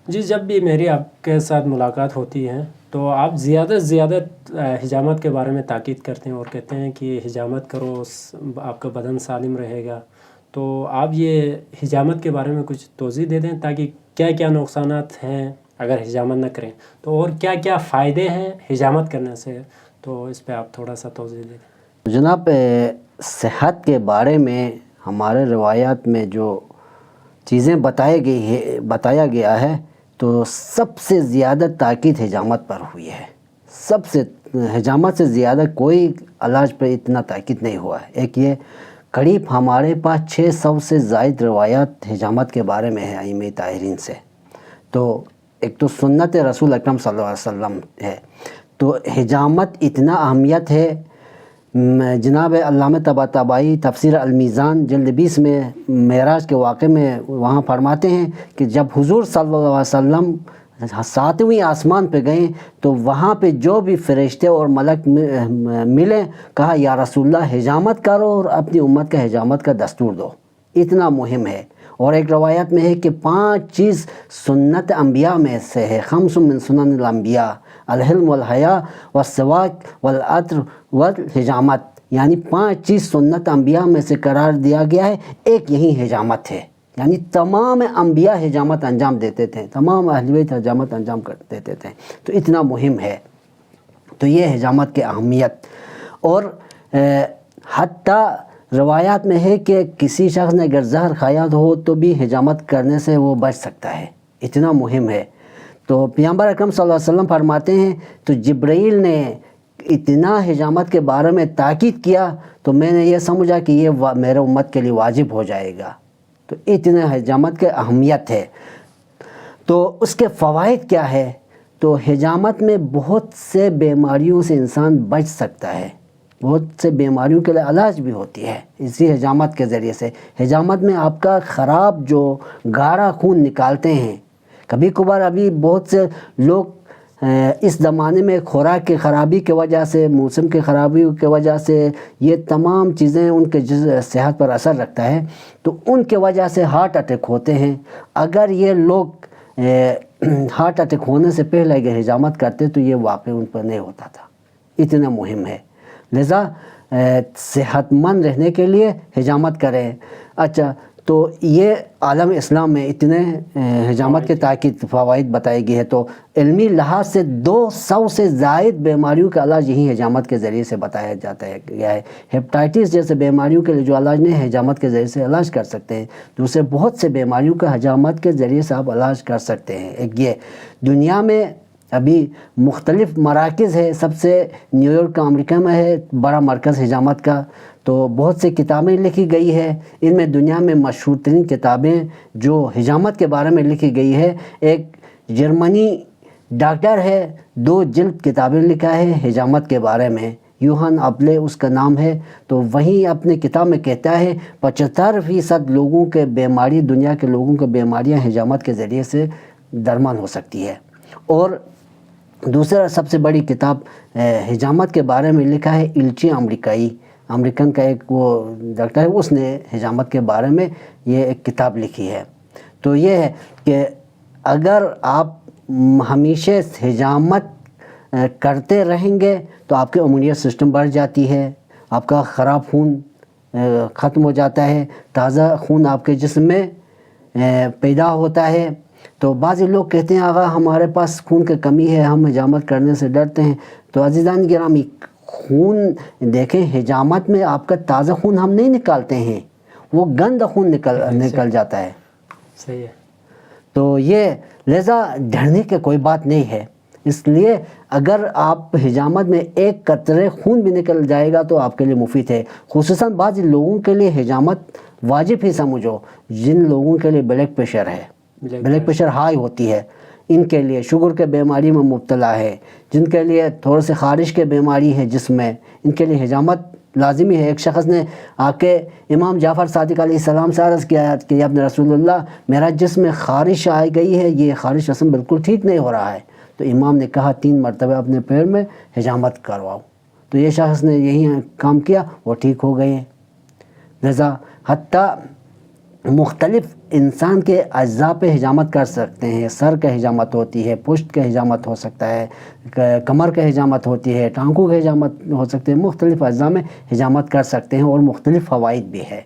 جی، جب بھی میری آپ کے ساتھ ملاقات ہوتی ہے تو آپ زیادہ سے زیادہ حجامت کے بارے میں تاکید کرتے ہیں اور کہتے ہیں کہ حجامت کرو، آپ کا بدن سالم رہے گا. تو آپ یہ حجامت کے بارے میں کچھ توضیح دے دیں تاکہ کیا کیا نقصانات ہیں اگر حجامت نہ کریں، تو اور کیا کیا فائدے ہیں حجامت کرنے سے، تو اس پہ آپ تھوڑا سا توضیح دے دیں. جناب، صحت کے بارے میں ہمارے روایات میں جو چیزیں بتایا گیا ہے تو سب سے زیادہ تاکید حجامت پر ہوئی ہے. حجامت سے زیادہ کوئی علاج پہ اتنا تاکید نہیں ہوا ہے. ایک یہ قریب ہمارے پاس 600 سے زائد روایات حجامت کے بارے میں ہیں ائمہ طاہرین سے. تو ایک تو سنت رسول اکرم صلی اللہ علیہ وسلم ہے. تو حجامت اتنا اہمیت ہے. جناب علامہ طباطبائی تفسیر المیزان جلد 20 میں معراج کے واقعے میں وہاں فرماتے ہیں کہ جب حضور صلی اللہ علیہ وسلم 7ویں آسمان پہ گئے تو وہاں پہ جو بھی فرشتے اور ملک ملے، کہا یا رسول اللہ حجامت کرو اور اپنی امت کا حجامت کا دستور دو، اتنا مہم ہے. اور ایک روایت میں ہے کہ 5 چیز سنت انبیاء میں سے ہے. 5 من سنن الانبیاء الحلم والحیا والسواک والعطر والحجامت، یعنی 5 چیز سنت انبیاء میں سے قرار دیا گیا ہے. ایک یہی حجامت ہے. یعنی تمام انبیاء حجامت انجام دیتے تھے، تمام اہل بیت حجامت انجام دیتے تھے. تو اتنا مہم ہے. تو یہ حجامت کی اہمیت. اور حتیٰ روایات میں ہے کہ کسی شخص نے اگر زہر کھایا ہو تو بھی حجامت کرنے سے وہ بچ سکتا ہے. اتنا مہم ہے. تو پیغمبر اکرم صلی اللہ علیہ وسلم فرماتے ہیں تو جبرائیل نے اتنا حجامت کے بارے میں تاکید کیا تو میں نے یہ سمجھا کہ یہ میرے امت کے لیے واجب ہو جائے گا. تو اتنا حجامت کی اہمیت ہے. تو اس کے فوائد کیا ہے؟ تو حجامت میں بہت سے بیماریوں سے انسان بچ سکتا ہے. بہت سے بیماریوں کے لیے علاج بھی ہوتی ہے اسی حجامت کے ذریعے سے. حجامت میں آپ کا خراب جو گاڑھا خون نکالتے ہیں. کبھی کبھار ابھی بہت سے لوگ اس زمانے میں خوراک کی خرابی کی وجہ سے، موسم کی خرابی کی وجہ سے یہ تمام چیزیں ان کے صحت پر اثر رکھتا ہے. تو ان کے وجہ سے ہارٹ اٹیک ہوتے ہیں. اگر یہ لوگ ہارٹ اٹیک ہونے سے پہلے اگر حجامت کرتے تو یہ واقع ان پر نہیں ہوتا تھا. اتنا مہم ہے. لذا صحت مند رہنے کے لیے حجامت کریں. اچھا، تو یہ عالم اسلام میں اتنے حجامت کے تاکید فوائد بتائی گئی ہے. تو علمی لحاظ سے 200 سے زائد بیماریوں کا علاج یہی حجامت کے ذریعے سے بتایا جاتا ہے گیا ہے. ہیپاٹائٹس جیسے بیماریوں کے لیے جو علاج نہیں حجامت کے ذریعے سے علاج کر سکتے ہیں، دوسرے بہت سے بیماریوں کا حجامت کے ذریعے سے آپ علاج کر سکتے ہیں. ایک یہ دنیا میں ابھی مختلف مراکز ہے. سب سے نیو یارک امریکہ میں ہے بڑا مرکز حجامت کا. تو بہت سے کتابیں لکھی گئی ہے. ان میں دنیا میں مشہور ترین کتابیں جو حجامت کے بارے میں لکھی گئی ہے، ایک جرمنی ڈاکٹر ہے 2 جلد کتابیں لکھا ہے حجامت کے بارے میں، یوہان اپلے اس کا نام ہے. تو وہیں اپنے کتاب میں کہتا ہے 75% لوگوں کے بیماری، دنیا کے لوگوں کے بیماریاں حجامت کے ذریعے سے درمان ہو سکتی ہے. اور دوسرا سب سے بڑی کتاب حجامت کے بارے میں لکھا ہے الچی امریکن کا ایک وہ ڈاکٹر ہے، اس نے حجامت کے بارے میں یہ ایک کتاب لکھی ہے. تو یہ ہے کہ اگر آپ ہمیشہ حجامت کرتے رہیں گے تو آپ کے امیونٹی سسٹم بڑھ جاتی ہے، آپ کا خراب خون ختم ہو جاتا ہے، تازہ خون آپ کے جسم میں پیدا ہوتا ہے. تو بعضی لوگ کہتے ہیں آقا ہمارے پاس خون کی کمی ہے، ہم حجامت کرنے سے ڈرتے ہیں. تو عزیزان گرامی، خون دیکھیں، حجامت میں آپ کا تازہ خون ہم نہیں نکالتے ہیں، وہ گند خون نکل جاتا ہے. صحیح ہے. تو یہ لہذا ڈرنے کی کوئی بات نہیں ہے. اس لیے اگر آپ حجامت میں ایک قطرے خون بھی نکل جائے گا تو آپ کے لیے مفید ہے. خصوصاً بعض لوگوں کے لیے حجامت واجب ہی سمجھو، جن لوگوں کے لیے بلڈ پریشر ہے، بلڈ پریشر ہائی ہوتی ہے، ان کے لیے شوگر کے بیماری میں مبتلا ہے، جن کے لیے تھوڑے سے خارش کے بیماری ہے جسم میں، ان کے لیے حجامت لازمی ہے. ایک شخص نے آ کے امام جعفر صادق علیہ السلام سے عرض کیا کہ یا ابن رسول اللہ، میرا جسم میں خارش آ گئی ہے، یہ خارش رسم بالکل ٹھیک نہیں ہو رہا ہے. تو امام نے کہا 3 مرتبہ اپنے پیر میں حجامت کرواؤ. تو یہ شخص نے یہی کام کیا، وہ ٹھیک ہو گئے. لذا حتیٰ مختلف انسان کے اجزاء پہ حجامت کر سکتے ہیں. سر کا حجامت ہوتی ہے, پشت کا حجامت ہو سکتا ہے, کمر کا حجامت ہوتی ہے, ٹانکوں کا حجامت ہو سکتے ہیں. مختلف اجزاء میں حجامت کر سکتے ہیں اور مختلف فوائد بھی ہے.